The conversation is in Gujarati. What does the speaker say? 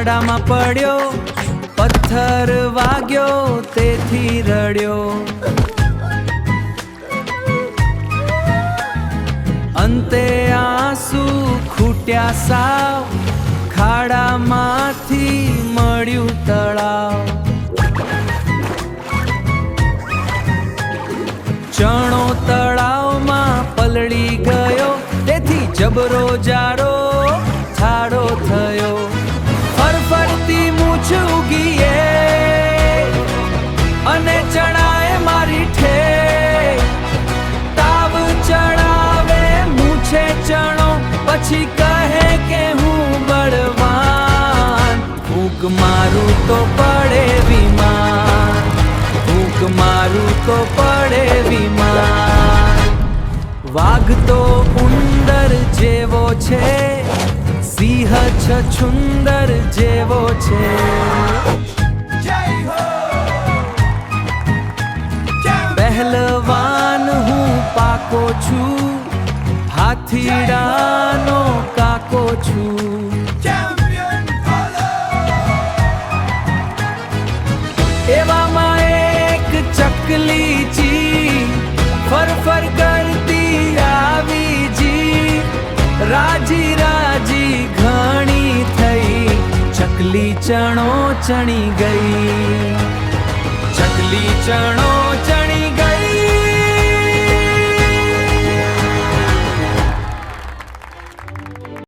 ખાડામાં પડ્યો, પથ્થર વાગ્યો તેથી રડ્યો. અંતે આંસુ ખૂટ્યા સાવ, ખાડામાંથી મળ્યું તળાવ. ચણો તળાવમાં પલળી ગયો તેથી જબરો જાડો થાળો થયો. ફરફરતી મૂછ ઉગીએ અને ચણાએ મારી ઠે. તાવ ચડાવે મૂછે ચણો, પછી કહે કે હું બળવાન. ફૂંક મારું તો પડે વિમાન, ફૂંક મારું તો પડે વિમાન. વાઘ તો ઉંદર જેવો છે, સિંહ છછુંદર જેવો છે. પહેલવાન હું પાકો છું, હાથીડાનો કાકો છું. એવામાં એક ચકલી જી ફરફર કરતી આવી જી. રાજી રાજી ઘણી થઈ, ચકલી ચણો ચણી ગઈ, ચકલી ચણો ચણી